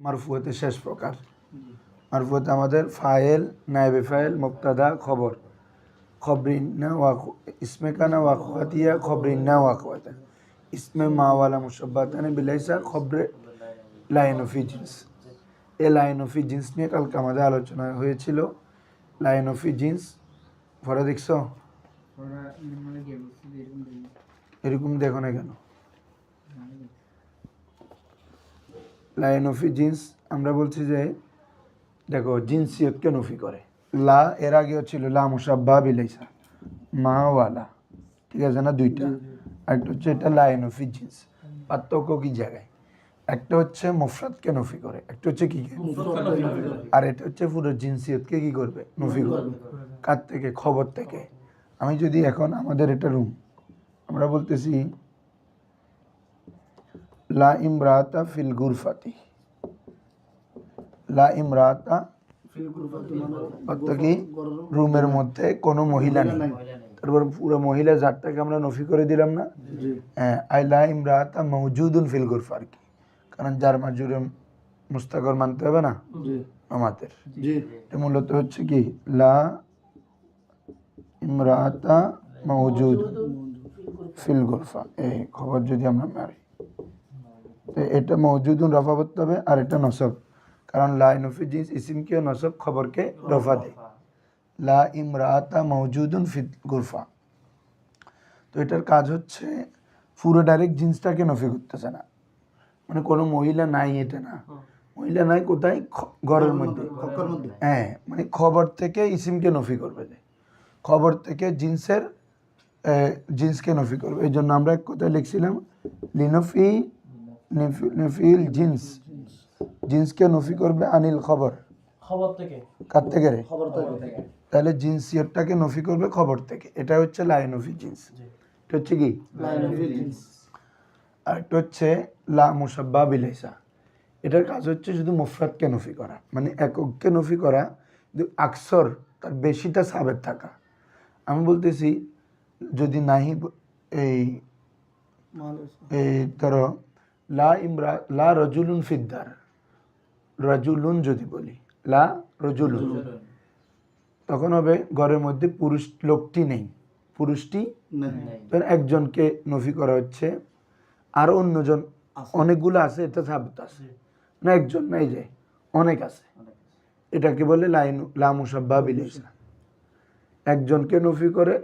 মারফুয়াতে শেষ প্রকার। মারফুয়াতে আমাদের ফাইল, নায়েবে ফাইল, মুবতাদা, খবর। খবরিন্না ইসমে কানা ওয়াকওয়াতিয়া খবরিন্না ওয়াকওয়াতা ইসমে মাওয়ালা মুশাব্বাতানে বিলাইসা খবরে লাইন অফ জিন্স। এই লাইন অফ জিন্স নিয়ে কালকে আমাদের আলোচনা হয়েছিল। লাইন অফ জিন্স পরে দেখছো? এরকম দেখো না কেন? লাইন অফ জিন্স আমরা বলছি যে দেখো জিন্সিয়তকে নফি করে। লা এর আগেও ছিল লা মুশাব্বা বিলাইসা মাওয়ালা, ঠিক আছে না? দুইটা। একটা হচ্ছে এটা লাইন অফ জিন্স। পার্থক্য কি জায়গায়? একটা হচ্ছে মুফরাদকে নফি করে, একটা হচ্ছে কি, আর এটা হচ্ছে পুরো জিন্সিয়তকে কি করবে? নফি করবে। কার থেকে? খবর থেকে। আমি যদি এখন আমাদের এটা রুম, আমরা বলতেছি লা ইমরাতা ফিল গুরফাতি, লা ইমরাতা অর্থ কি? রুমের মধ্যে কোনো মহিলা নেই। তারপর পুরো মহিলা জাতটাকে আমরা নফি করে দিলাম না? হ্যাঁ, আই লা ইমরাতা মওজুদুন ফিল গুরফা, আর কি। কারণ যার মাজুরে মুস্তাকর মানতে হবে না আমাদের। এটা মূলত হচ্ছে কি লা ইমরাতা মওজুদ ফিল গুরফা। এই খবর যদি আমরা মারি, এটা মওজুদুন রফা করতে হবে, আর এটা নসব। কারণ লাইন অফ জিন্স ইসিমকে নসব, খবরকে রফা দেয়। লা ইমরাতা মওজুদুন ফিল গুরফা। তো এটার কাজ হচ্ছে পুরো ডাইরেক্ট জিন্সটাকে নফি করতেছে না, মানে কোনো মহিলা নাই, এটা না। মহিলা নাই কোথায়? ঘরের মধ্যে। হ্যাঁ, মানে খবর থেকে ইসিমকে নফি করবে, যে খবর থেকে জিন্সের জিন্সকে নফি করবে। এই জন্য আমরা এক কথায় লিখছিলাম লিনফি নফিল জিন্স, জিন্সকে নফি করবে আনিল খবর, খবর থেকে। কার থেকে রে? খবর থেকে। তাহলে জিন্সিয়তটাকে নফি করবে খবর থেকে। এটা হচ্ছে লাইন অফ জিন্স। এটা হচ্ছে কি? Line of jeans. আর এটা হচ্ছে লা মুশাব্বা বিলাইসা। এটার কাজ হচ্ছে শুধু মুফরাদকে নফি করা, মানে এককে নফি করা, কিন্তু আকসর তার বেশিটা সাবেত থাকা। আমি বলতেছি যদি নাহি এই ধরো লা ইমরা লা রজুলুন ফিদ্দার, রাজুলুন যদি বলি লা রজুলুন, তখন হবে ঘরের মধ্যে পুরুষ লোকটি নেই, পুরুষটি নেই। একজনকে নফি করা হচ্ছে, আর অন্যজন অনেকগুলো আছে, এটা সাবিত আছে না, একজন নাই, যে অনেক আছে। এটাকে বলে লাইন লা মুশাব্বা বিলাইসা। একজনকে নফি করে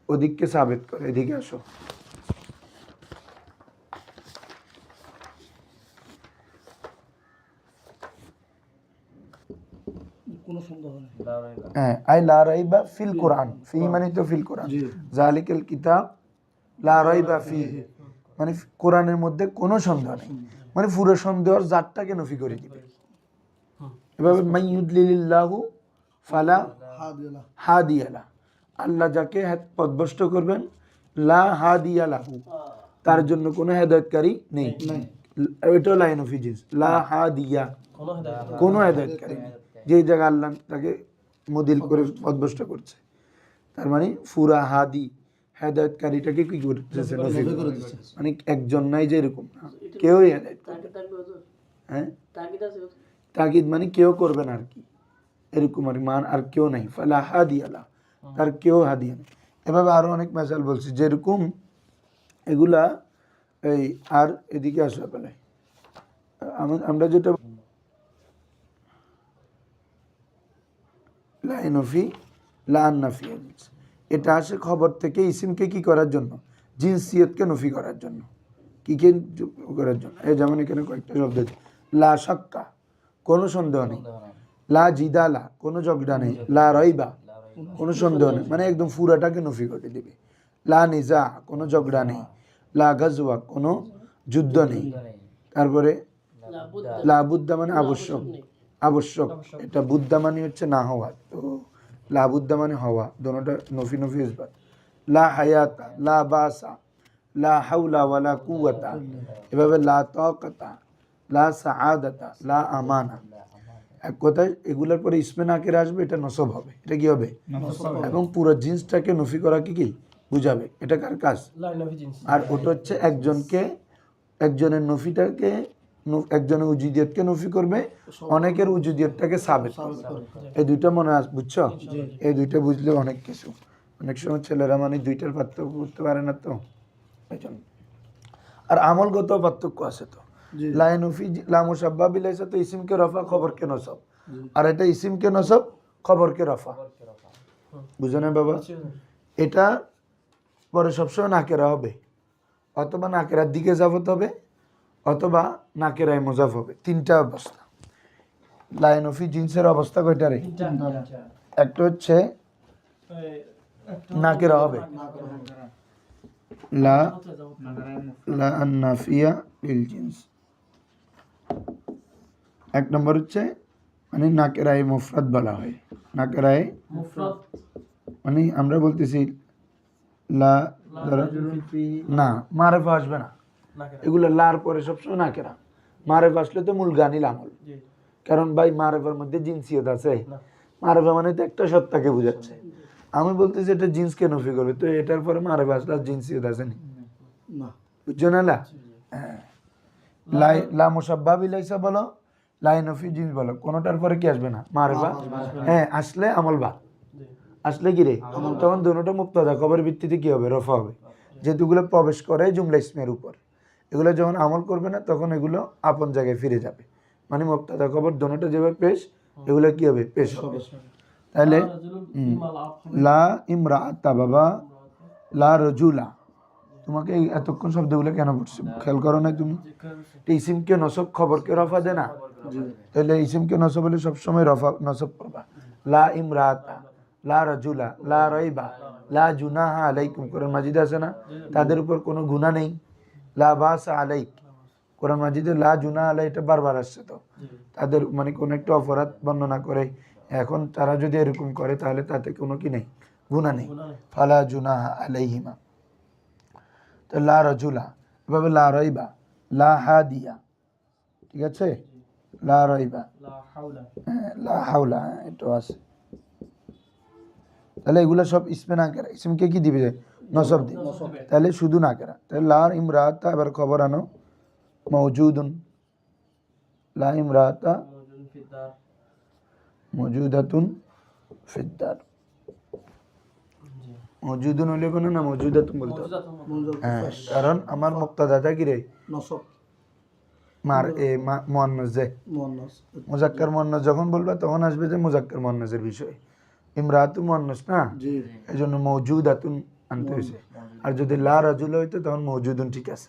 ওদিককে সাবিত করে। এদিকে আসো। হ্যাঁ, আই লা রাইবা ফিল কোরআন, ফি মানে তো ফিল কোরআন, জালিকাল কিতাব লা রাইবা ফি, মানে কোরআনের মধ্যে কোনো সন্দেহ নেই, মানে পুরো সন্দেহর জাতটাকে নফি করে দিবে। এভাবে মাইয়ুদলিল্লাহু ফালা হাদিয়া লা, আল্লাহ যাকে পথভ্রষ্ট করবেন, লা হাদিয়া লাহু, তার জন্য কোনো হেদায়েতকারী নেই। এটাও লাইন অফ জিন্স। লা হাদিয়া, কোনো হেদায়েতকারী নেই। যেই জায়গা আল্লাহ তাকে মদিল করে পথভ্রষ্ট করছে, তার মানে ফুরা হাদি হেদায়েতকারীটাকে কি করতেছে? নফি করে দিচ্ছে। মানে একজন নাই যে এরকম না, কেউই হেদায়েত করবে। হ্যাঁ, তাকিদ মানে কেউ করবে না, আর কি এরকম, আর মান আর কেউ নাই। ফালা হাদিয়া লা, তার কেউ হাদিয়া নেই। এভাবে আরো অনেক মাসাল বলছি, যেরকম এগুলা এই। আর এদিকে আসা পেলে আমরা যেটা লাইন অফি লান নাফি, এটা আসে খবর থেকে ইসিমকে কি করার জন্য? জিনসিয়তকে নফি করার জন্য। কি কে করার জন্য? এই যেমন এখানে কয়েকটা শব্দ আছে। লা শাক্কা, কোনো সন্দেহ নেই। লা জিদালা, কোনো ঝগড়া নেই। লা রাইবা, কোনো সন্দেহ নেই, মানে একদম পুরাটাকে নফি করে দিবে। লা নিজা, কোনো ঝগড়া নেই। লা গাজওয়া, কোনো যুদ্ধ নেই। তারপরে লা বুদ্দা মানে আবশ্যক, আবশ্যক। এটা বুদ্দা মানে হচ্ছে না হওয়া, তো লা বুদ্দা মানে হওয়া, দোনোটা নফি নফি ইসবাত। লা হায়াতা, লা বাসা, লা হাওলা ওয়ালা কুওয়াতা, এভাবে লা তাকাতা, লা সাআদাতা, লা আমানা। এক কথায় এগুলোর পরে ইসমে নাকির আসবে, এটা নসব হবে। এটা কি হবে? এবং পুরো জিন্সটাকে নফি করা কি কি বুঝাবে। এটা কার কাজ? আর ওটা হচ্ছে একজনকে, একজনের নফিটাকে একজনের উজুদিয়তকে নফি করবে, অনেকের উজুদিয়তটাকে সাবেত করবে। এই দুইটা মনে বুঝছো? এই দুইটা বুঝলে অনেক কিছু। অনেক সময় ছেলেরা মানে দুইটার পার্থক্য করতে পারে না, তো এই জন্য। আর আমলগত পার্থক্য আছে তো। লা নফি লা মুশাব্বা বিলাইসা তো ইসিমকে রফা, খবরকে নসব। আর এটা ইসিমকে নসব, খবরকে রফা। বুঝো না বাবা? এটা পরে সবসময় নাকেরা হবে, অথবা নাকেরার দিকে যাবত হবে, অথবা নাকেরায় মোজাফ হবে। তিনটা অবস্থা। লাইন অফি জিন্সের অবস্থা কয়টা রে? একটা হচ্ছে নাকেরা হবে, লা লা আন্নাফিয়া লিল জিন্স। এক নম্বর হচ্ছে মানে নাকেরায় মুফরাদ বলা হয়। নাকেরায় মানে আমরা বলতেছি লা, না মারেফা আসবে না, এগুলো লার পরে সবসময় নাকেরা। মারেফা আসলে তো মূল গানিল আমল। কারণ ভাই মারেফার মধ্যে জিনসিয়ত আছে। মারেফা মানে তো একটা সত্তাকে বোঝাচ্ছে। আমি বলতেছি এটা জিন্সকে নফি করবে, তো এটার পরে মারেফা আসলে জিনসিয়ত আছে নি? বুঝছো না? লা মুশাব্বা বিলাইসা বলো, লাই নফি জিন্স বলো, কোনোটার পরে কি আসবে না? মারেফা। হ্যাঁ, আসলে আমল বা আসলে কি রে? তখন দুটোটা মুক্তাদা খবরের ভিত্তিতে কি হবে? রফা হবে। যেহেতু এগুলো প্রবেশ করে জুমলা ইসমের উপর, এগুলো যখন আমল করবে না তখন এগুলো আপন জায়গায় ফিরে যাবে। মানে মুক্তাদা খবর দুটোটা যেভাবে পেশ, এগুলো কি হবে? পেশ হবে। তাহলে লা ইমরাআতা বাবা, লা রজুলা। তোমাকে এতক্ষণ শব্দগুলো কেন পড়ছি খেয়াল করো না তুমি? ইসিমকে নসব, খবরকে রফা দে না? তাহলে ইসিমকে নসব হলে সবসময় রফা নসব করবা। লা ইমরাআতা, লা রাজুলা, লা রাইবা, লা জুনাহা আলাইকুম। কোরআন মাজিদ আছে না? তাদের উপর কোনো গুনাহ নেই। লা বাসা আলাইক, কোরআন মাজিদে লা জুনাহা আলাই, এটা বারবার আসছে। তো তাদের মানে কোনো একটা অপরাধ বর্ণনা করে, এখন তারা যদি এরকম করে তাহলে তাতে কোনো কি নেই? গুনাহ নেই। ফালা জুনাহা আলাইহিমা। তো লা রাজুলা, এভাবে লা রাইবা, লা হাদিয়া, ঠিক আছে? লা রাইবা, লা হাওলা, এটাও আছে। তাহলে এগুলো সব ইসমে নাকেরা। ইসমকে কি দিবে? নসব দিবে। তাহলে শুধু নাকেরা। তাহলে লা ইমরাতা, এবার খবর আনো, মওজুদুন। লা ইমরাতা মওজুদাতুন ফিদ্দার। মওজুদুন হলে কোনো না মওজুদাতুন বলতে হবে। হ্যাঁ, কারণ আমার মুক্তাদাটা কি রে? নসব। মার এ মুয়ান্নাস, যে মুজাক্কার মুয়ান্নাস যখন বলবা তখন আসবে যে মুজাক্কার মুয়ান্নাসের বিষয়। ইমরাতু মুয়ান্নাস না, এজন্য মওজুদাতুন আনতে হয়েছে। আর যদি লা রাজুল হইতো তখন মওজুদুন ঠিক আছে।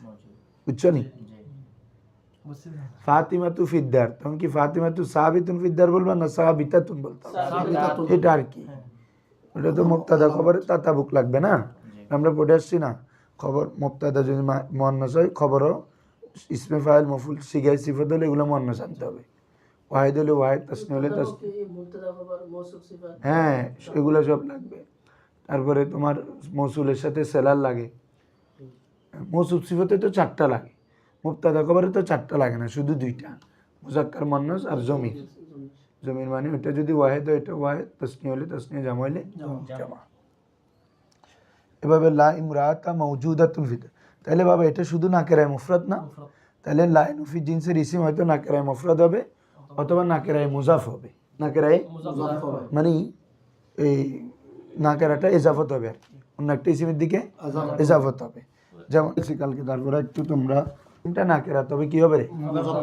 বুঝছো নি? ফাতিমাতু ফিদ্দার, তখন কি ফাতিমাতু সাবিতুন ফিদ্দার বলবা না সাবিতাতুন বলতে হবে? এটা আর কি, ওটা তো মুক্তাদা খবরের তাতাবুক লাগবে না? আমরা পড়ে আসছি না, খবর মুক্তাদা যদি মুয়ান্নাস হয়, খবরও ইসমে ফাইল মফুল সিগাই সিফাত হলে এগুলো মুয়ান্নাস আনতে হবে। ওয়াহিদ হলে ওয়াহিদ, তাসনি হলে তাসনি। হ্যাঁ, এগুলো সব লাগবে। তারপরে তোমার মৌসুলের সাথে সেলার লাগে। মৌসুফ সিফাতে তো 4টা লাগে, মুক্তাদা খবরে তো 4টা লাগে না, শুধু 2টা, মুজাক্কার মুয়ান্নাস আর জমির। জমির মানে ওটা যদি ওয়াহিদ হয় এটা ওয়াহিদ, তাসনি হলে তাসনি, জামা হলে জামা। এভাবে লা ইমরাতা মাওজুদাতুন ফিদ। তাহলে বাবা এটা শুধু নাকেরায় মুফরাদ না? তাহলে লা নফি জিনসের ইসিম হয়তো নাকেরায় মুফরাদ হবে, অথবা নাকেরায় মুজাফ হবে। নাকেরায় মানে এই নাকেরাটা ইজাফত হবে আর কি, অন্য একটা ইসিমের দিকে ইজাফত হবে। যেমন কালকে তারপরে একটু তোমরা এটা নাকেরা, তবে কি হবে রে?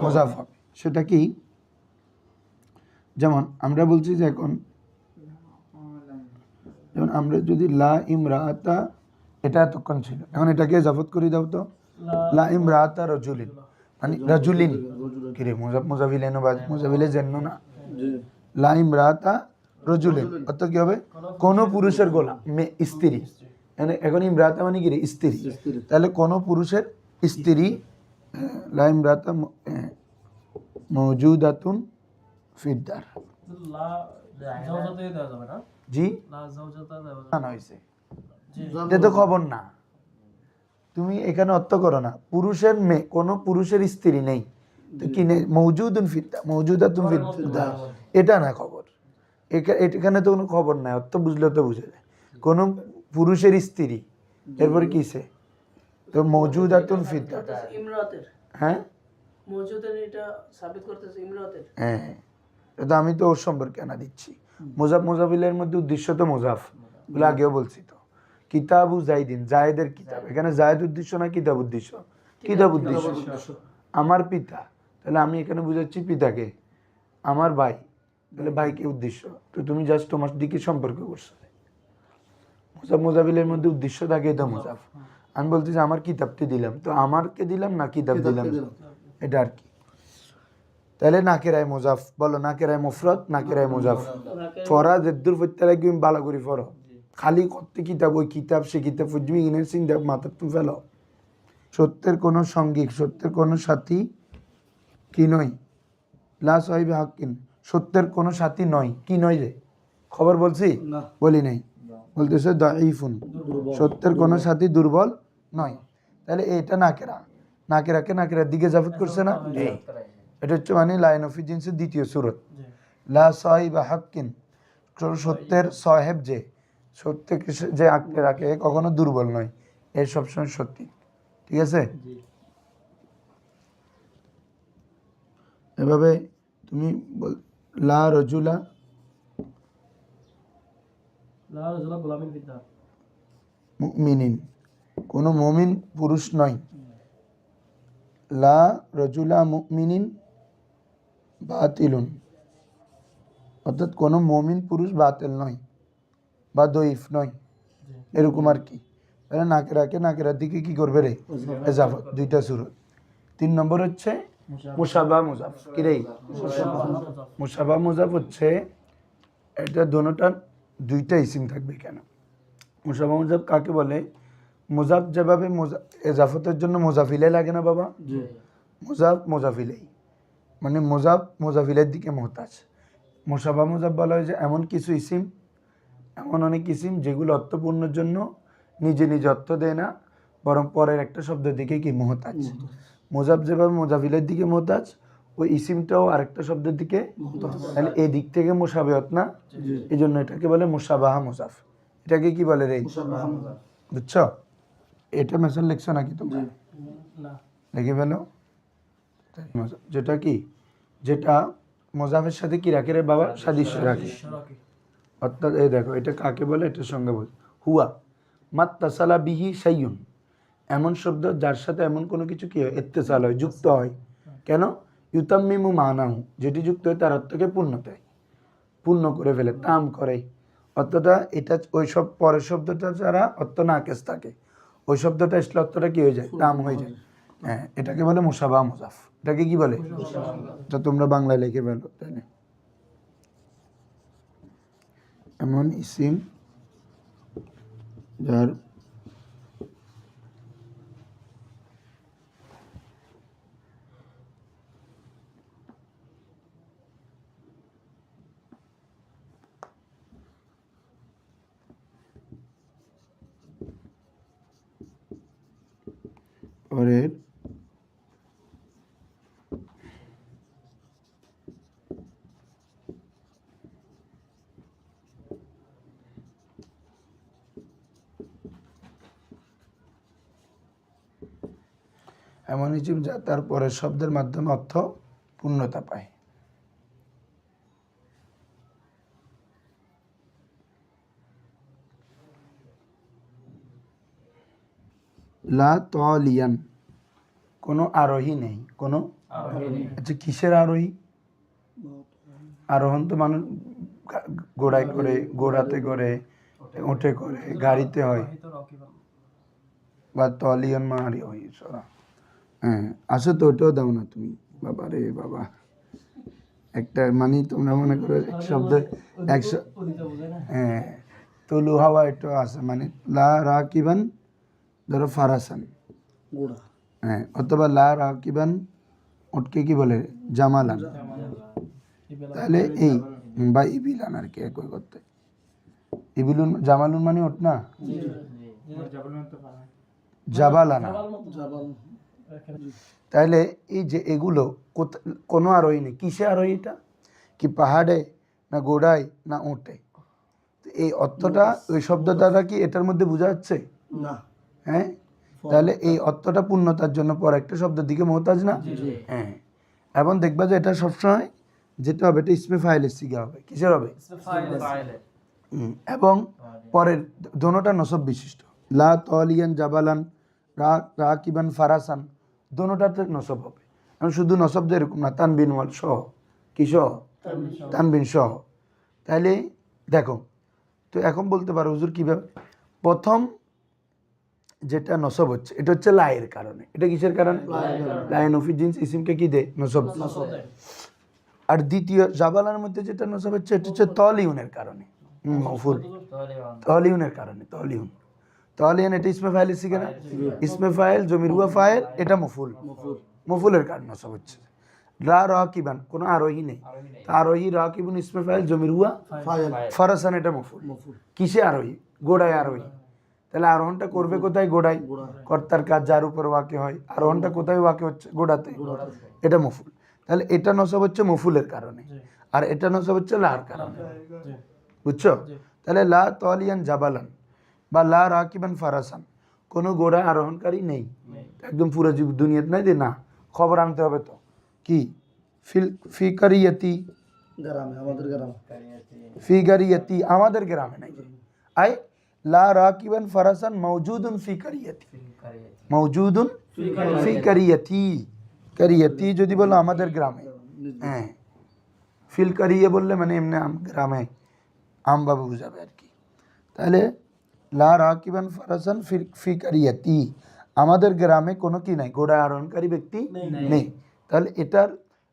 মুজাফ হবে। সেটা কি? যেমন আমরা বলছি যে এখন, যেমন আমরা যদি লা ইমরাআতা, এটা এতক্ষণ ছিল, এখন এটাকে ইজাফত করে দাও তো, লা ইমরাআতা রাজুলিন, মানে রাজুলিন কি রে? মুজাফিলেন বা মুজাফিলে জেন্ন না? লা ইমরাআতা রাজুলিন অর্থ কি হবে? কোন পুরুষের গোলাম, স্ত্রী। এখন ইমরাআতা মানে কি রে? স্ত্রী। তাহলে কোন পুরুষের স্ত্রী, লা ইমরাআতা মাওজুদাতুন ফিদ্দার। জি না হয়েছে, এটা তো খবর না। তুমি এখানে অর্থ করো না, পুরুষের মেয়ে, কোন পুরুষের স্ত্রী নেই, তো কি নেই? মওজুদুন ফিদ্দার, মওজুদাতুন ফিদ্দার, এটা না খবর। এখানে তো কোনো খবর নাই, অর্থ বুঝলে তো বুঝে যায়। কোন পুরুষের স্ত্রী, এরপরে কিসে? তো মওজুদাতুন ফিদ্দার। হ্যাঁ, মজুদের এটা সাবিত করতেছে ইমরাতের। হ্যাঁ, এটা আমি তো ওর সম্পর্কে আনা দিচ্ছি। মোজাফ মোজাফিলের মধ্যে উদ্দেশ্য তো মোজাফ, বলে আগেও বলছি তো। কিতাবু জাইদিন, জায়েদের কিতাব, এখানে জায়েদ উদ্দেশ্য না কিতাব উদ্দেশ্য? কিতাব উদ্দেশ্য। আমার পিতা, তাহলে আমি এখানে বুঝাচ্ছি পিতাকে। আমার ভাই, তাহলে ভাইকে উদ্দেশ্য। তো তুমি জাস্ট তোমার দিকে সম্পর্ক করছো। মোজাফ মোজাফিলের মধ্যে উদ্দেশ্য থাকে এটা মোজাফ। আমি বলতেছি আমার কিতাবটি দিলাম, তো আমারকে দিলাম না কিতাব দিলাম, এটা আর কি। তাহলে নাকেরায় মোজাফ বলো, নাকেরায় মুফরদ, নাকেরায় মোজাফ। ফরা জেদ্দুর ফত্যা লাগবে বালা করি ফর, খালি করতে কিতাব, ওই কিতাব সে কিতাব ফুজবি ইনের চিন্তা মাথার তুমি ফেলো। সত্যের কোনো সঙ্গিক, সত্যের কোনো সাথী কি নয়, লা সাহিবে হাক্কিন, সত্যের কোনো সাথী নয়, কি নয় রে? খবর বলছি? বলি নাই, বলতেছে দাঈফুন, সত্যের কোনো সাথী দুর্বল নয়। তাহলে এটা নাকেরা, নাকেরাকে নাকেরার দিকে জাফত করছে না? এটা হচ্ছে মানে লাইন অফ জিন্সের দ্বিতীয় সূরত। লা সাহিবা হাক্কিন, সত্যের সাহেব যে, সত্যকে যে আঁকড়ে রাখে কখনো দুর্বল নয়, এর সবসময় সত্যি। ঠিক আছে? এভাবে তুমি লা রজুলা লা রাজুলা গোলামিন বিদ্যা, মুমিনিন, কোনো মুমিন পুরুষ নয়। লা রজুলা মুমিনিন বাতিলুন, অর্থাৎ কোনো মুমিন পুরুষ বাতিল নয় বা দইফ নয়, এরকম আর কি। তাহলে নাকেরাকে নাকেরার দিকে কি করবে রে? এজাফত, দুইটা সূরত। 3 নম্বর হচ্ছে মুশাবা মুজাফ। কি রে? মুশাবা মুজাফ হচ্ছে এটা দোনোটার দুইটা ইসিম থাকবে। কেন মুশাবা মুজাফ কাকে বলে? মুজাফ যেভাবে এজাফতের জন্য মুজাফিলে লাগে না বাবা, মুজাফ মুজাফিলেই, মানে মুজাফ মুজাফিলের দিকে মোহতাজ। মুশাবা মুজাফ বলা হয় যে এমন কিছু ইসিম, এমন অনেক ইসিম যেগুলো অর্থপূর্ণের জন্য নিজে নিজে অর্থ দেয় না, বরং পরের একটা শব্দের দিকে কি মোহতাজ। মুজাফ যেভাবে মুজাফিলের দিকে মোহতাজ, ওই ইসিমটাও আরেকটা শব্দের দিকে, তাহলে এই দিক থেকে মুশাবাহাত না, এই জন্য এটাকে বলে মুশাবাহা মুজাফ। এটাকে কি বলে রে? বুঝছো? এটা মেসেজ লিখছো নাকি তোমরা? না লিখে ফেলো। যেটা কি, যেটা মুজাফের সাথে কি রাখে রে বাবা? সাদৃশ্য রাখে। অর্থাৎ এই দেখো, এটা কাকে বলে? এটার সঙ্গে বল হুয়া মাত্তাসালা বিহি শাইউন, এমন শব্দ যার সাথে এমন কোনো কিছু কি হয়, ইত্তেসাল হয়, যুক্ত হয়। কেন? ইউতাম্মিমু মানাহু, যেটি যুক্ত হয় তার অর্থকে পূর্ণতায়, পূর্ণ করে ফেলে, তাম করে। অর্থটা এটা ওই সব পরের শব্দটা যারা অর্থ নাকেস থাকে, ওই শব্দটা আসলে অর্থটা কি হয়ে যায়? তাম হয়ে যায়। হ্যাঁ, এটাকে বলে মুশাবাহ মুজাফ। এটাকে কি বলে? এটা তোমরা বাংলায় লিখে ফেলো। তাহলে এমন ইসিম যার পরের এমন ইসিম যা তার পরের শব্দের মাধ্যমে অর্থ পূর্ণতা পায়। লা তালিয়ান, কোনো আরোহী নেই, কোনো আচ্ছা কিসের আরোহী? আরোহণ তো মানুষ ঘোড়ায় করে, ঘোড়াতে করে, উঠে করে, গাড়িতে হয়, বা তলিয়ন মারি হয়। হ্যাঁ, আসো তো, ওটাও দাও না তুমি। বাবা রে বাবা, একটা মানে তোমরা মনে করো এক শব্দ, একশো, হ্যাঁ, তুলু হাওয়া এটা আছে, মানে লা রাকিবান, ধরো ফারাসান, হ্যাঁ, অথবা লা রাকিবান ওটকে কি বলে? জামালান। তাহলে এই বা ইবিলান আর কি একই করতে। ইবিলুন জামালুন মানে ওট না, জাবালানা। তাহলে এই যে এগুলো কোনো আরোহী নেই। কিসে আরোহী? এটা কি পাহাড়ে না ঘোড়ায় না উঠে? এই অর্থটা ওই শব্দ দ্বারা কি এটার মধ্যে বোঝা যাচ্ছে? না। হ্যাঁ, তাহলে এই অর্থটা পূর্ণতার জন্য পর একটা শব্দের দিকে মোহতাজ না? হ্যাঁ। এবং দেখবা যে এটা সবসময় যেটা হবে এটা ইসমে ফাইলের সিগা হবে। কিসের হবে? এবং পরের দোনোটা নসব বিশিষ্ট। লা তলিয়ান জাবালান রাকিবান ফারাসান দোনোটাতে নসব হবে। এখন শুধু নসব যে এরকম না, তানবিন ওয়াল সহ। কি সহ? তানবিন সহ। তাহলে দেখো, তো এখন বলতে পারো হুজুর কিভাবে? প্রথম যেটা নসব হচ্ছে এটা হচ্ছে লায়ের কারণে। এটা কিসের কারণে? লায়ে নফি জিন্স ইসিমকে কি দেয়? নসব। আর দ্বিতীয় জাবালার মধ্যে যেটা নসব হচ্ছে এটা হচ্ছে তলিউনের কারণে। মফুল তলিউনের কারণে। তলিউন এটা ইসমে ফাইল শিখে না? ইসমে ফাইল জমির হুয়া ফাইল, এটা মফুল। মফুলের কারণে নসব হচ্ছে। রাকিবান কোনো আরোহী নেই, আরোহী রাকিবুন ইসমে ফাইল জমির হুয়া ফারাসান এটা মফুল। কিসে আরোহী? গোড়ায় আরোহী। তাহলে আরোহণটা করবে কোথায়? গোড়ায়। কর্তার কাজ যার উপর ওয়াকে হয়, আরোহণটা কোথায় ওয়াকে হচ্ছে? গোড়াতে। এটা মফুল। তাহলে এটা নসব হচ্ছে মফুলের কারণে, আর এটা নসব হচ্ছে লার কারণে। বুঝছো? তাহলে লা তলিয়ান জাবালান বা লা রাকিবান ফারাসান কোনো গোড়ায় আরোহণকারী নেই, একদম পুরো দুনিয়াতে নাই। না, খবর আনতে হবে তো। কি? ফি কারিয়াতি আমাদের গ্রামে নাই। আই লা রাকিবান ফারাসান মওজুদুন ফি কারিয়াতি, মওজুদুন ফি কারিয়াতি। কারিয়াতি যদি বলো আমাদের গ্রামে, হ্যাঁ। ফিল কারিয়া বললে মানে এমনি গ্রামে আমভাবে বুঝাবে আর কি। তাহলে লা রাকিবান ফারাসান ফি কারিয়াতি আমাদের গ্রামে কোনো কি নাই? ঘোড়া আরোহণকারী ব্যক্তি নেই। তাহলে এটার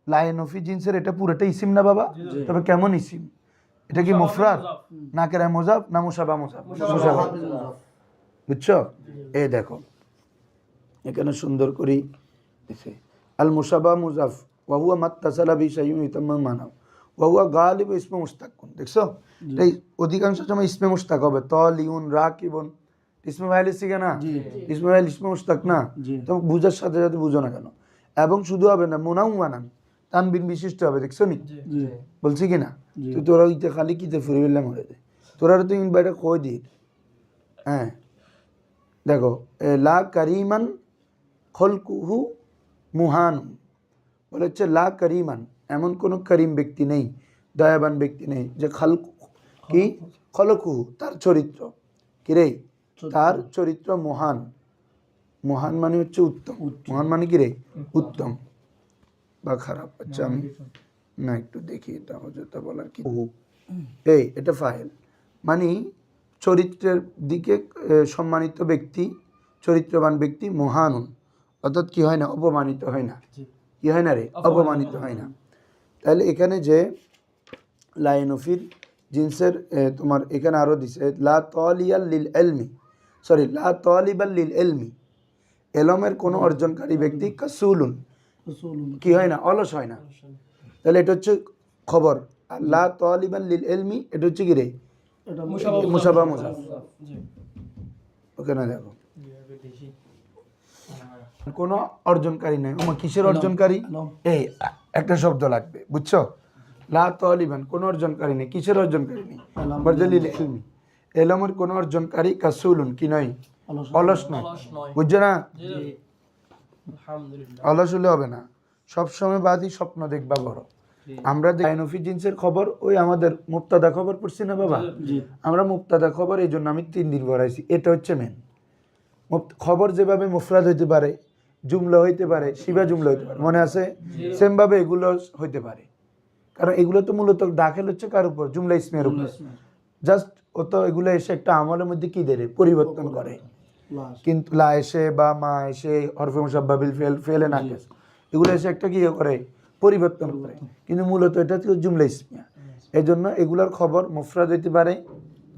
লায়নফি জিন্সের এটা পুরোটা ইসিম না বাবা? তবে কেমন ইসিম? এটা কি মুফরাদ না কেরা মুজাফ না মুসাবা? মুসাবা। বুঝছো? এই দেখো এখানে সুন্দর করে আল মুসাবা মুজাফ ওয়া হুয়া মাত্তাসালা বি শাইউন ইতাম্মা মানা ওয়া হুয়া গালিব ইসমে মুস্তাকুন। দেখছো, এই অধিকাংশ সময় ইসমে মুস্তাক হবে। তলিউন রাকিবুন ইসমে ফাইল শিখে না? ইসমে ফাইল ইসমে মুস্তাক না? তো বুঝার সাথে সাথে বুঝো না কেন? এবং শুধু হবে না, মুনাওয়ানান তানবিন বিশিষ্ট হবে। দেখছো নি? বলছি কি না? তুই তোরা ইতে খালি কিতে ফুরে বেললে মরে দে, তোরা তো বাইরে কই দি। হ্যাঁ দেখো, লা কারিমান খলকুহু মুহানুন বলে হচ্ছে লা কারিমান এমন কোনো করিম ব্যক্তি নেই, দয়াবান ব্যক্তি নেই যে কি খলকুহু তার চরিত্র কিরে, তার চরিত্র মহান। মহান মানে হচ্ছে উত্তম। মহান মানে কি রে? উত্তম বা খারাপ। আচ্ছা আমি না একটু দেখি, এটা অযথা বলার কি। এই এটা ফাইল মানে চরিত্রের দিকে সম্মানিত ব্যক্তি, চরিত্রবান ব্যক্তি মহানুন, অর্থাৎ কি হয় না? অপমানিত হয় না। কি হয় না রে? অপমানিত হয় না। তাহলে এখানে যে লাইনফির জিন্সের তোমার এখানে আরো দিছে লা তালিয়াল লিল ইলমি, সরি লা তালিবাল লিল ইলমি, এলমের কোনো অর্জনকারী ব্যক্তি কাসুলুন কি হয় না? অলস হয় না। তাহলে এটা হচ্ছে খবর। আর লা তালিবাল লিল ইলমি এটা হচ্ছে কি রে? মুসাবা মুজাফ। ওখানে দেখো কোনো অর্জনকারী নাই। কিসের অর্জনকারী? এই একটা শব্দ লাগবে, বুঝছো? লা তালিবান কোনো অর্জনকারী নেই। কিসের অর্জনকারী নেই? লিল ইলমি এলমের কোনো অর্জনকারী কাসুলুন কি নয়? অলস নয়। বুঝছো না? অলস হলে হবে না। সবসময় বাদী স্বপ্ন দেখবা বড়। আমরা লাইনফি জিন্সের খবর ওই আমাদের মুক্তাদা খবর পড়ছি না বাবা? আমরা মুক্তাদা খবর এই জন্য আমি 3 দিন পড়াইছি। এটা হচ্ছে মেন খবর। যেভাবে মুফরাদ হইতে পারে, জুমলা হইতে পারে, শিবা জুমলা হইতে পারে, মনে আছে? সেম ভাবে এগুলো হইতে পারে। কারণ এগুলো তো মূলত দাখিল হচ্ছে কার উপর? জুমলা ইসমের উপর। জাস্ট ও তো এগুলো এসে একটা আমলের মধ্যে কি দেয়? পরিবর্তন করে। কিন্তু লা এসে বা মা এসে হরফে মুসাব্বাবিল ফেলে না এগুলো এসে একটা কি করে? পরিবর্তন করে। কিন্তু মূলত এটা ছিল জুমলা ইসমিয়া। এই জন্য এগুলোর খবর মুফরাদ হইতে পারে,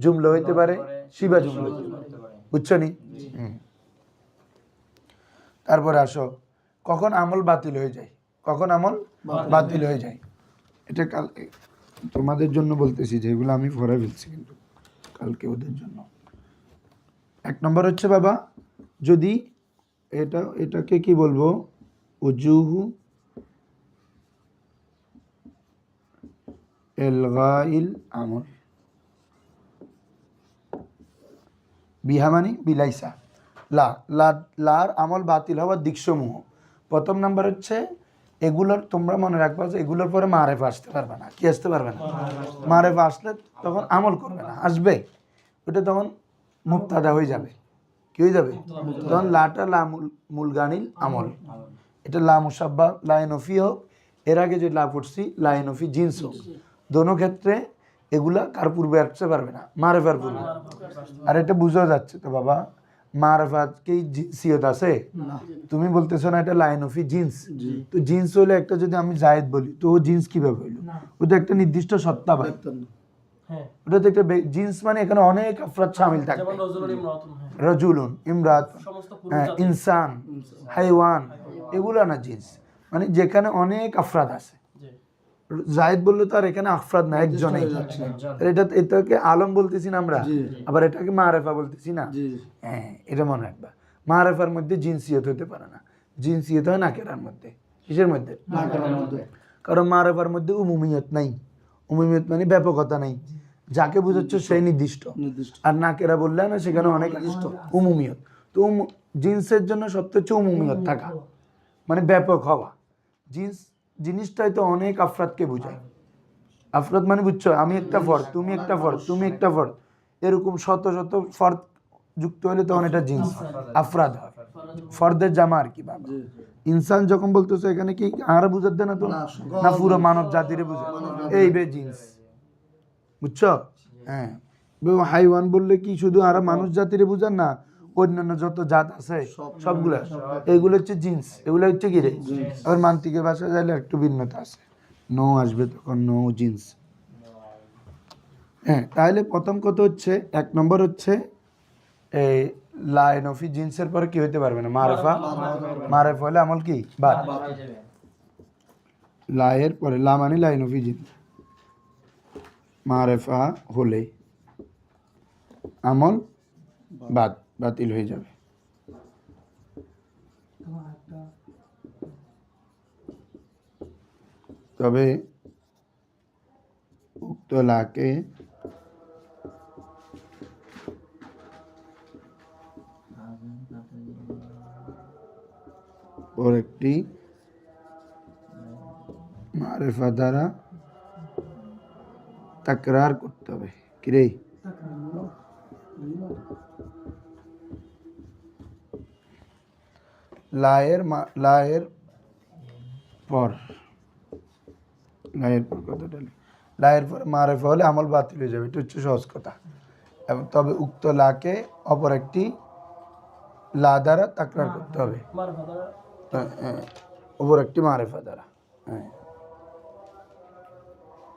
জুমলা হইতে পারে, শিবা জুমলা হইতে পারে। বুঝছো নি? তারপরে আসো কখন আমল বাতিল হয়ে যায়, কখন আমল বাতিল হয়ে যায়। এটা কালকে তোমাদের জন্য বলতেছি, যেগুলো আমি পড়ে ফেলছি কিন্তু কালকে ওদের জন্য। 1 নম্বর হচ্ছে বাবা, যদি এটাকে কি বলবো? উজুহু এলগাইল আমল বিহা মানে বিলাইসা। লা লা লার আমল বাতিল হওয়ার দিকসমূহ। প্রথম নাম্বার হচ্ছে এগুলোর তোমরা মনে রাখবা যে এগুলোর পরে মারেফা আসতে পারবে না। কি আসতে পারবে না? মারেফা আসলে তখন আমল করবে না, আসবে ওটা তখন মুক্তাদা হয়ে যাবে। কি হয়ে যাবে? তখন লাটা লা মুলগানিল আমল, এটা লা মুসাব্বা লাইনফি হোক, এর আগে যে লা পড়ছি লাইনফি জিন্স হোক, দোনো ক্ষেত্রে এগুলা কার পূর্বে আসতে পারবে না? মারেফার পূর্বে। আর এটা বোঝা যাচ্ছে তো বাবা, মারেফাত কি জিন্সিয়ত আছে? তুমি বলতেছো না এটা লাইনফি জিন্স, তো জিন্স হলে একটা যদি আমি জায়েদ বলি তো ও জিন্স কিভাবে হইলো? ওটা একটা নির্দিষ্ট সত্তা ভাই, হ্যাঁ ওটা তো একটা জিন্স, মানে এখানে অনেক আফরাদ শামিল থাকবে। যেমন রজুলুন ইমরাতুন, হ্যাঁ রজুলুন ইমরাত, সমস্ত পুরুষ হ্যাঁ, জাতি। ইনসান, হাইওয়ান, এগুলো না জিন্স, মানে যেখানে অনেক আফরাদ আছে। জি জায়েদ বললে তো আর এখানে আফরাদ না, একজনেই। এটা এটাকে আলম বলতেছি না আমরা, আবার এটাকে মারেফা বলতেছি না। হ্যাঁ, এটা মনে রাখবা। মারেফার মধ্যে জিনসিয়ত হতে পারে না, জিনসিয়ত হয় নাকেরার মধ্যে। কিসের মধ্যে? কারণ মারেফার মধ্যে উমুমিয়ত নাই, উমুমিয়ত মানে ব্যাপকতা নাই, যাকে বুঝাচ্ছ সেই নির্দিষ্ট। আর নাকেরা বললে না সেখানে অনেক উমুমিয়ত। তো জিন্সের জন্য সত্য হচ্ছে উমুমিয়ত থাকা, মানে ব্যাপক হওয়া। জিন্স জিনিসটাই তো অনেক আফরাদকে বোঝায়। আফরাদ মানে বুঝছো, আমি একটা ফর্দ, তুমি একটা ফর্দ, তুমি একটা ফর্দ, এরকম শত শত ফর্দ যুক্ত হলে তখন এটা জিন্স আফরাদ হয়, ফর্দের জামা আর কি বাবা। ইনসান যখন বলতেছো এখানে কি আর বুঝাতে না তো, না পুরো মানব জাতিরে বুঝে, এই বে জিন্স, বুঝছো? হ্যাঁ, হাইওয়ান বললে কি শুধু আর মানুষ জাতিরে বুঝান না, অন্যান্য যত জাত আছে সবগুলা, এগুলো হচ্ছে জিন্স, এগুলো হচ্ছে কি রে? আবার মান্তিকের ভাষায় যাইলে একটু ভিন্নতা আছে, নো আসবে তখন, নো জিন্স। হ্যাঁ, তাহলে প্রথম কথা হচ্ছে, এক নম্বর হচ্ছে এই লাইনফি জিন্সের পরে কি হইতে পারবে না? মারেফা। মারেফা হলে আমল কি? বাদ। লায়ের পরে লা মানে লাইনফি জিন্স, মারেফা হলে আমল বাদ, বাতিল হয়ে যাবে। তবে উক্ত লাকে ওর একটি মারেফা দ্বারা তাকরার করতে হবে। কিরে, লায়ের লায়ের পর কথাটা, লায়ের পর মারেফা হলে আমল বাতিল হয়ে যাবে, এটা হচ্ছে সহজ কথা। এবং তবে উক্ত লাকে অপর একটি লা দ্বারা তাকরার করতে হবে, মারফা দ্বারা। অপর একটি মারেফা দ্বারা।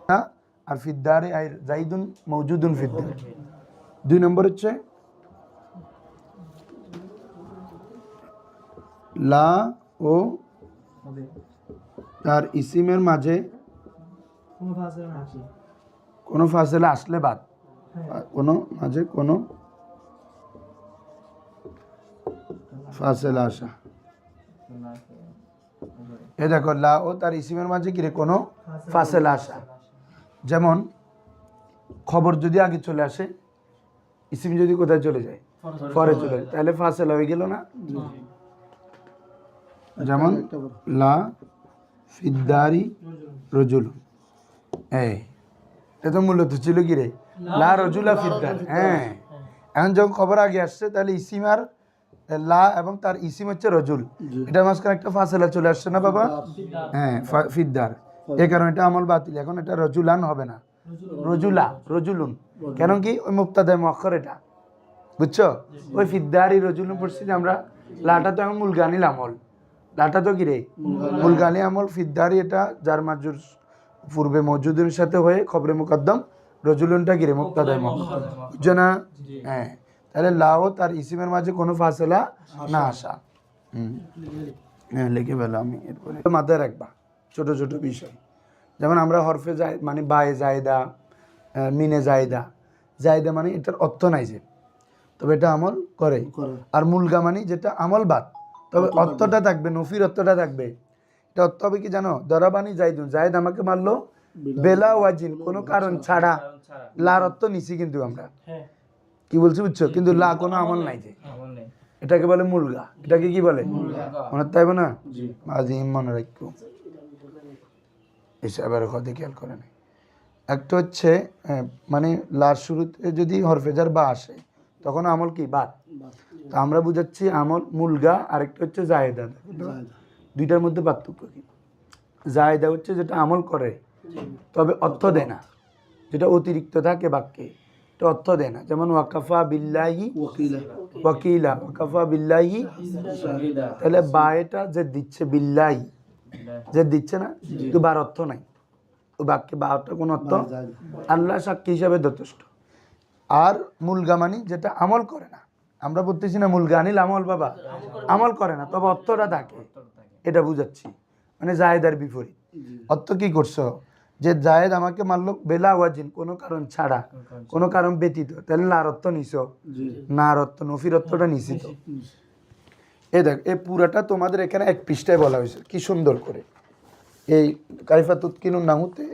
হ্যাঁ, আর ফিদ্দারে জাইদুন মওজুদুন ফিদ্দার। দুই নম্বর হচ্ছে লা ও তার ইসিমের মাঝে কোনো ফাসেলা আসলে বাদ, কোনো মাঝে কোনো ফাসেলা আসা। এ দেখো, লা ও তার ইসিমের মাঝে কি রে? কোনো ফাসেলা আসা। যেমন খবর যদি আগে চলে আসে, ইসিম যদি কোথায় চলে যায়? পরে চলে যায়, তাহলে ফাসেলা হয়ে গেল না? যেমন লা ফিদ্দারি রজুল, এই এটা তো মূলত ছিল কি রে? লা রজুলা ফিদ্দার। হ্যাঁ, এখন যখন খবর আগে আসছে তাহলে ইসিম আর লা এবং তার ইসিম হচ্ছে রজুল, এটা মাঝখানে একটা ফাসেলা চলে আসছে না বাবা? হ্যাঁ, ফিদ্দার, এই কারণে এটা আমল বাতিল। এখন এটা রজুলান হবে না, রজুলা, রজুলুন। কেন কি? ওই মুক্তাদে মুআক্খার, এটা বুঝছো? ওই ফিদ্দারি রজুলুন পড়ছি আমরা, লাটা তো এখন মুলগানিল আমল, লাটা তো কি রে? মুলগানি আমল। ফিদ্দারি এটা যার মাজুর পূর্বে মওজুদের সাথে হয়ে খবরে মুকদ্দম, রজুলুনটা কি রে? মুক্তাদে মুআক্খার, বুঝছো না? হ্যাঁ, তাহলে লাও তার ইসিমের মাঝে কোনো ফাসেলা না আসা। হ্যাঁ, লিখে ফেলো। আমি এরপরে মাথায় রাখবা ছোট ছোট বিষয়, যেমন আমরা হরফে যায় মানে বায়ে জায়দা, মিনে জায়দা, জায়দা মানে এটার অর্থ নাই যে, তবে এটা আমল করে। আর মুলগা মানে যেটা আমল বাদ, তবে অর্থটা থাকবে, নফির অর্থটা থাকবে। এটা অর্থ হবে কি জানো? দরাবানি জাইদুন, জায়দ আমাকে মারলো বেলা ওয়াজিন, কোনো কারণ ছাড়া। লার অর্থ নিছি কিন্তু আমরা, কি বলছি বুঝছো? কিন্তু লা কোনো আমল নাই যে, এটাকে বলে মুলগা। এটাকে কি বলে? মনে থাকবে না? আজিম মনে রাখবো, এসবের কথা খেয়াল করে নেই। একটা হচ্ছে মানে লার শুরুতে যদি হরফেজার বা আসে তখন আমল কি বাদ, তো আমরা বুঝাচ্ছি আমল মুলগা। আরেকটা হচ্ছে জায়েদা। দুইটার মধ্যে পার্থক্য কি? জায়েদা হচ্ছে যেটা আমল করে তবে অর্থ দেয় না, যেটা অতিরিক্ত থাকে বাক্যে, এটা অর্থ দেয় না। যেমন ওয়াকাফা বিল্লাহি ওয়াকিলা, ওয়াকাফা বিল্লাহি, তাহলে বা এটা যে দিচ্ছে বিল্লাহি, যে দিচ্ছে না, কিন্তু বার অর্থ নাই, ও বাক্যে বাটা কোন অর্থ, আল্লাহ সাক্ষী হিসাবে যথেষ্ট। আর মুলগা মানি যেটা আমল করে না, আমরা বলতেছি না মুলগা আনিল আমল, বাবা আমল করে না তবে অর্থটা থাকে, এটা বুঝাচ্ছি। মানে জায়েদার বিপরীত। অর্থ কি করছো? যে জায়েদ আমাকে মারলো বেলা ওয়াজিন, কোনো কারণ ছাড়া, কোনো কারণ ব্যতীত, তাহলে লার অর্থ নিছ, নার অর্থ নফির অর্থটা নিছি। তো এই দেখ, এই পুরাটা তোমাদের এখানে এক পৃষ্ঠায় বলা হয়েছে কি সুন্দর করে। এই কাইফা তুৎকিনুন নাহুতে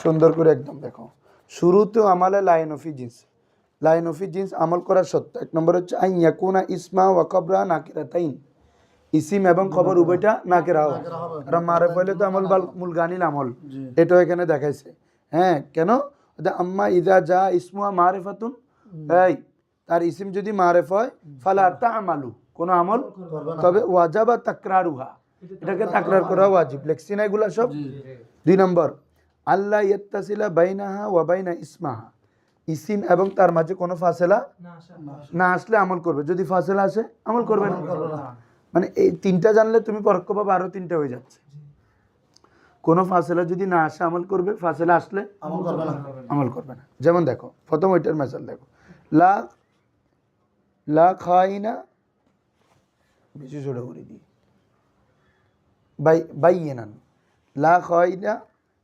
সুন্দর করে একদম দেখো। শুরুতেও আমালে লাইন অফি জিন্স, লাইন অফি জিন্স আমল করার সত্য। এক নম্বর হচ্ছে আইন ইয়াকুনা ইসমা ওয়া কবরা নাকিরাতাইন, ইসিম এবং খবর উভয়টা নাকেরা হবে। কারণ মারে পড়লে তো আমল মুলগানিল আমল, এটাও এখানে দেখাইছে। হ্যাঁ, কেন? আম্মা ইদা যা ইসমুয়া মারিফাতুন, এই তার ইসিম যদি মারিফ হয়, ফালা তা'মালু, কোন আমল, তবে ওয়াজাবা তাকরারুহা, এটাকে তাকরার করা ওয়াজিব। লেখছি না এগুলা সব। দুই নম্বর আল্লাহ ইয়াত্তাসিলা বাইনাহা ওয়া বাইনা ইসমাহা, ইসিম এবং তার মাঝে কোনো ফাসেলা না আসলে আমল করবে, যদি ফাসেলা আসে আমল করবে না। মানে এই তিনটা জানলে তুমি পরোক্ষভাবে আরো তিনটা হয়ে যাচ্ছে। কোনো ফাসেলা যদি না আসে আমল করবে, ফাসেলা আসলে আমল করবে না। যেমন দেখো প্রথম ওইটার মেসাল দেখো, লা লা খাইনা, বেশি ছোট করে দিই, বাইয়েনান, লা খাইনা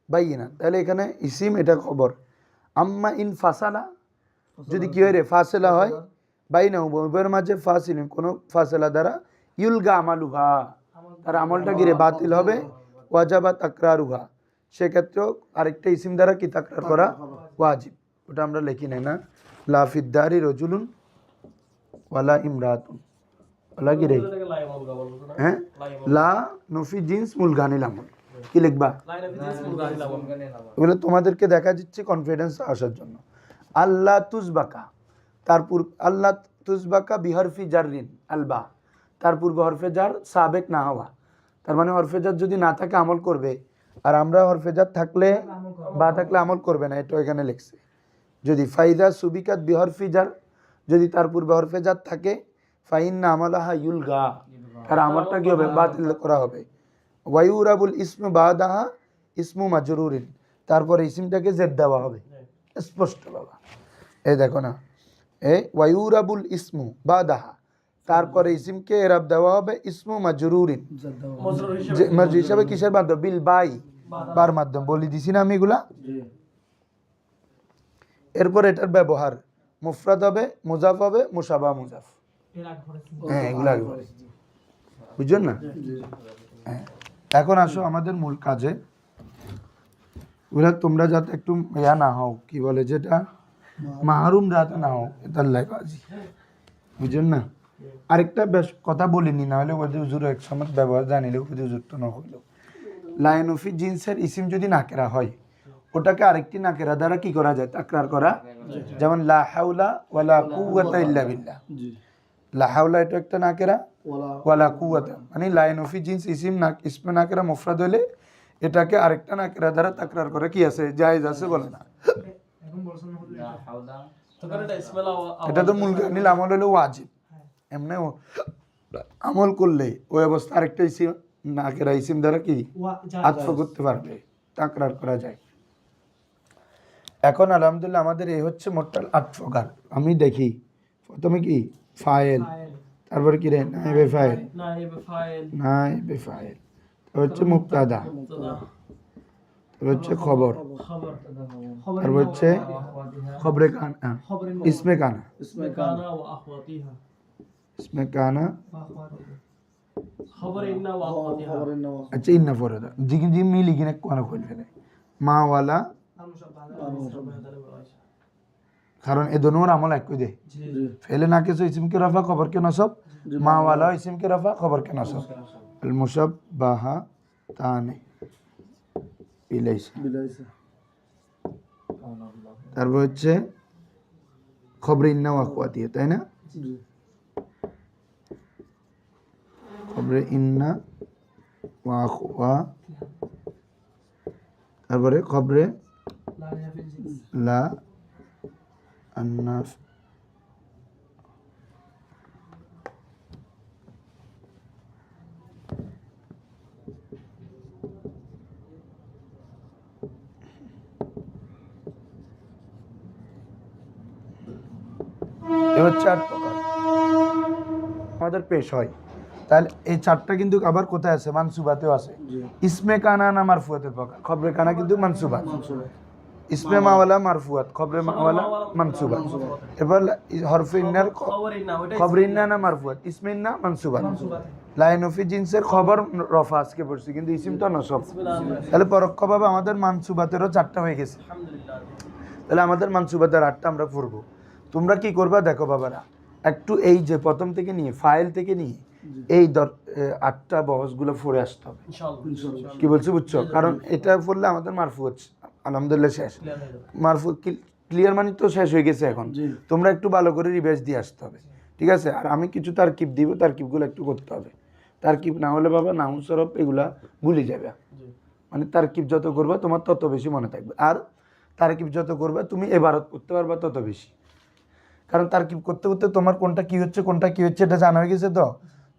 বাইয়েনান, তাহলে এখানে ইসিম, এটা খবর। আম্মা ইন ফাসালা, যদি কি হয় রে ফাসেলা হয়, বাইনা উভয়ের মাঝে ফাসিলিন, কোনো ফাসেলা দ্বারা, ইউলগা আমালুহা, তার আমলটা গিরে বাতিল হবে, ওয়াজাবা তাকরারুহা, সেক্ষেত্রেও আরেকটা ইসিম দ্বারা কি তাকরার করা ওয়াজিব। ওটা আমরা লিখি নাই না, লা ফিদ্দারি রজুলুন ওয়ালা ইমরাতুন, ওলা গিরে, হ্যাঁ, লা নফি জিন্স মুলগানিল আমল, কি লিখবা? এগুলো তোমাদেরকে দেখা দিচ্ছে কনফিডেন্স আসার জন্য। আল্লাহ তুজবাকা, তার পূর্ব, আল্লাহ তুজবাকা বিহরফি জাররিন আলবা, তার পূর্বে হরফে জার সাবেক না হওয়া, তার মানে হরফে জার যদি না থাকে আমল করবে, আর আমরা হরফে জার থাকলে বা থাকলে আমল করবে না, এটা এখানে লিখছে। যদি ফাইদা সুবিকাত বিহরফি জার, যদি তার পূর্বে হরফে জার থাকে, ফাইন্না আমালাহা ইউলগা, তার আমলটা কি হবে? বাতিল করা হবে। ওয়ায়ুরাবুল ইসমু বাদাহা ইসমু মাজরুরিন, তারপরে ইসিমটাকে জেদ দেওয়া হবে, স্পষ্ট বাবা। এই দেখো না, এই ওয়ায়ুরাবুল ইসমু বাদাহা, তারপরে ইসিমকে এরাব দেওয়া হবে ইসমু মাজরুরিন, মাজরুর হিসাবে কিসের মাধ্যমে? বিল বাই, বার মাধ্যম। বলি দিছি না আমি এগুলা। এরপর এটার ব্যবহার মুফরাদ হবে, মুজাফ হবে, মুশাবা মুজাফ। হ্যাঁ, এগুলা আগে বুঝছেন না? হ্যাঁ, এখন আসো আমাদের মূল কাজে। ওরা তোমরা যাতে একটু ইয়া না হও, কি বলে যেটা, মাহরুম যাতে না হও, এটার লাইবাজি, বুঝছেন না? আরেকটা বেশ কথা বলিনি, না হলে ওদের হুজুর এক সময় ব্যবহার জানিলে ওদের হুজুর তো না হইল। লাইনফি জিন্সের ইসিম যদি নাকেরা হয়, ওটাকে আরেকটি নাকেরা দ্বারা কি করা যায়? তাকরার করা। যেমন লা হাওলা ওয়ালা কুওয়াতা ইল্লা বিল্লাহ, লা হাওলা এটা একটা নাকেরা, ওয়ালা কুওয়াতা মানে লাইনফি জিন্স ইসিম না, ইসমে নাকেরা মুফরাদ হলে এটাকে আরেকটা নাকেরা দ্বারা তাকরার করে কি আছে? জায়েজ আছে, বলে না? এটা তো মুলগানিল আমল হলো ওয়াজিব, এমনি আমল করলে ওই অবস্থা আরেকটা ইসিম নাকেরা ইসিম দ্বারা কি আতফ করতে পারবে, তাকরার করা যায়। এখন আলহামদুলিল্লাহ আমাদের এই হচ্ছে মোটটাল 8 প্রকার। আমি দেখি প্রথমে কি ফাইল, তারপরে কি রে নাইবে ফাইল, নাইবে ফাইল, তারপর হচ্ছে মুবতাদা, তারপর হচ্ছে খবর, তারপর হচ্ছে খবরে কানা, ইসমে কানা, ইসমে কানা, আচ্ছা ইন্না ফরদা জিগিন জিম মি লিখিনে কোনা কইলে মা ওয়ালা কারণ এ দোনোর আমল একই দে ফেলে না কিছু ইসিমকে রফা খবরকে নসব মাওয়ালা ইসিমকে রফা খবরকে নসব আল মুশাব্বাহা তানে বিলাইসা তারপর হচ্ছে খবরে ইন্না ওয়াকুয়াতি তাই না খবরে ইন্না ওয়াকুয়া তারপরে খবরে লা আন্নাফ এবার 4 প্রকার আমাদের পেশ হয় তাহলে এই 4টা কিন্তু আবার কোথায় আছে মানসুবাতেও আছে ইসমে কানা না মারফুয়াতের প্রকার খবরে কানা কিন্তু মানসুবাত ইসমে মাওয়ালা মারফুয়াত খবরে মাওয়ালা মানসুবাত এবার হরফে ইন্নার খবরে ইন্না না মারফুয়াত ইসমে ইন্না মানসুবাত লাইনফি জিনসের খবর রফা আজকে পড়ছি কিন্তু ইসিম তো নসব তাহলে পরোক্ষভাবে আমাদের মানসুবাতেরও 4টা হয়ে গেছে তাহলে আমাদের মানসুবাতের 8টা আমরা পড়বো তোমরা কি করবা দেখো বাবারা একটু এই যে প্রথম থেকে নিয়ে ফাইল থেকে নিয়ে এই 8টা বহসগুলো পড়ে আসতে হবে কি বলছি বুঝছো কারণ এটা পড়লে আমাদের মারফুয়াত আলহামদুলিল্লাহ শেষ মারফুয়াত ক্লিয়ার মানে তো শেষ হয়ে গেছে এখন তোমরা একটু ভালো করে রিভাইজ দিয়ে আসতে হবে ঠিক আছে আর আমি কিছু তারকিব দিব তারকিবগুলো একটু করতে হবে তারকিব না হলে বাবা নাহু সরফ এগুলা ভুলে যাবে মানে তারকিব যত করবে তোমার তত বেশি মনে থাকবে আর তারকিব যত করবে তুমি এবারত করতে পারবা তত বেশি কারণ তারকিব করতে করতে তোমার কোনটা কি হচ্ছে এটা জানা হয়ে গেছে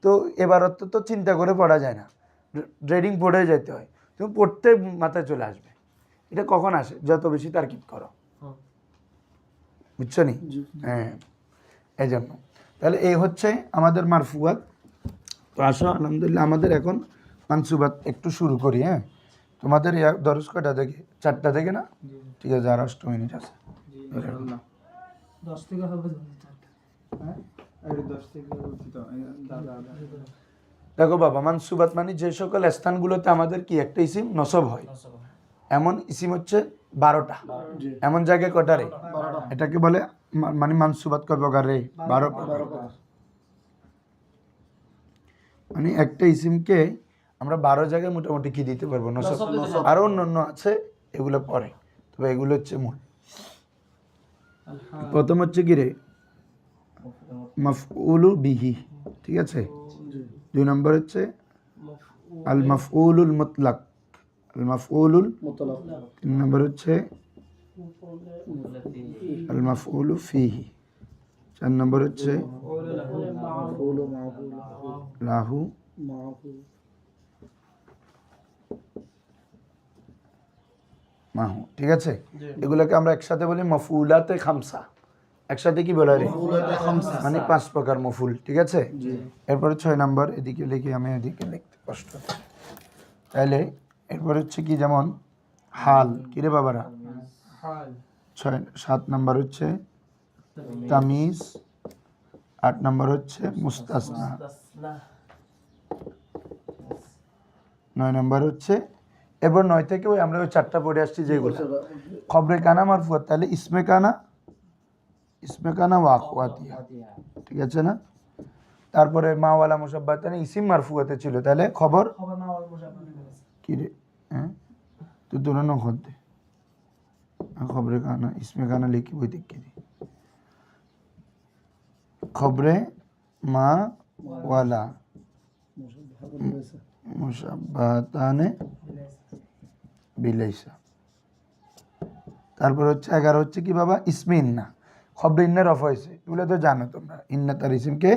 তো এবারত তো চিন্তা করে পড়া যায় না রেডিং পড়ে যেতে হয় তুমি পড়তে মাথায় চলে আসবে এটা কখন আসে যত বেশি তারকিব করো বুঝছো নি হ্যাঁ এই জন্য তাহলে এই হচ্ছে আমাদের মারফুয়াত তো আসো আলহামদুলিল্লাহ আমাদের এখন মানসুবাত একটু শুরু করি হ্যাঁ তোমাদের দরজ কয়টা থেকে 4টা থেকে না ঠিক আছে আর 8 মিনিট আছে 10 থেকে হবে দেখো বাবা মানসুবাত মানে যে সকল স্থানগুলোতে আমাদের কি একটা ইসিম নসব হয় এমন ইসিম হচ্ছে 12টা এমন জায়গায় কটারে এটাকে বলে মানে মানসুবাত কয় প্রকার রে 12 প্রকার মানে একটা ইসিমকে আমরা 12 জায়গায় মোটামুটি কি দিতে পারবো নসব আরো অন্য আছে এগুলো পরে তবে এগুলো হচ্ছে মূল প্রথম হচ্ছে কি রে মাফউলু বিহি ঠিক আছে 2 নম্বর হচ্ছে আল মাফউলুল মুতলাক আল মাফউলুল মুতলাক 3 নম্বর হচ্ছে আল মাফউলু ফিহি 4 নম্বর হচ্ছে লাহু মাহু ঠিক আছে এগুলোকে আমরা একসাথে বলি মাফউলাতে খামসা একসাথে কি বলা রে মানে 5 প্রকার মফুল ঠিক আছে এরপরে 6 নাম্বার এদিকে লিখি আমি এদিকে লিখতে কষ্ট হচ্ছে তাহলে এরপর হচ্ছে কি যেমন হাল কি রে বাবারা হাল 7 নাম্বার হচ্ছে তামিজ 8 নাম্বার হচ্ছে মুস্তাসনা 9 নাম্বার হচ্ছে এরপর 9 থেকে ওই আমরা ওই 4টা পড়ে আসছি যেগুলো খবরে কানা মারফুয়াত তাহলে ইসমে কানা ওয়াকুয়াতিয়া ঠিক আছে না তারপরে মাওয়ালা মুশাব্বাত মানে ইসিম মারফুয়াতে ছিল তাহলে খবর মাওয়ালা মুশাব্বাত কি রে হ্যাঁ তো দুটো খত দে খবরে কানা ইসমে কানা লিখি বই দেখি দি খবরে মা ওয়ালা মুশাব্বাতানে বিলাইসা তারপর হচ্ছে 11 হচ্ছে কি বাবা ইসমে ইন্না খবরে ইন্না রফা হয়েছে এগুলো তো জানো তোমরা ইন্না তার ইসিমকে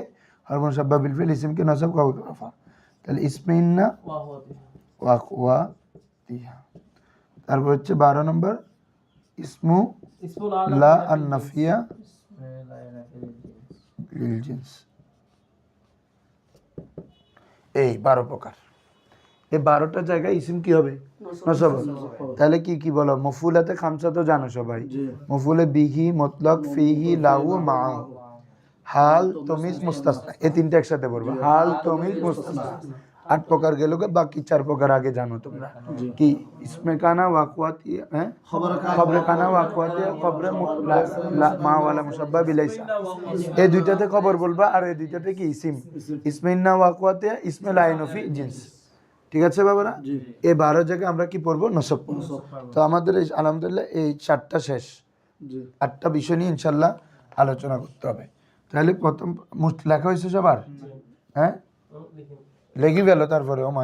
হরফ মুশাব্বাহ বিল ফিল ইসিমকে নসব খবর রফা তাহলে ইসমে ইন্না ওয়াকুয়াতিহা তারপর হচ্ছে 12 নম্বর ইসমু লা আন নাফিয়া লিল জিন্স এই 12 প্রকার এই 12টা জায়গায় ইসিম কি হবে নসব তাহলে কি বলো মফুলাতে খামসা তো জানো সবাই মফুলে বিহি মুতলাক ফিহি লাহু মাহু হাল তামিজ মুস্তাসনা এই তিনটা একসাথে পড়বে হাল তামিজ মুস্তাসনা 8 প্রকার গেল গে, বাকি 4 প্রকার আগে জানো তোমরা কি ইসমে কানা ওয়াকুয়াতি হ্যাঁ খবরে কানা ওয়াকুয়াতি খবরে মা ওয়ালা মুসাব্বা বিলাইসা এই দুইটাতে খবর বলবা আর এই দুইটাতে কি ইসিম ইসমে ইন্না ওয়াকুয়াতি ইসমে লাইনফি জিন্স ঠিক আছে বাবারা এই 12 জায়গায় আমরা কি পড়বো নসব পড়বো তো আমাদের এই আলহামদুলিল্লাহ এই 4টা শেষ 8টা বিষয় নিয়ে ইনশাআল্লাহ আলোচনা করতে হবে তাহলে প্রথম লেখা হয়েছে সবার হ্যাঁ লেগে গেল তারপরে ও মা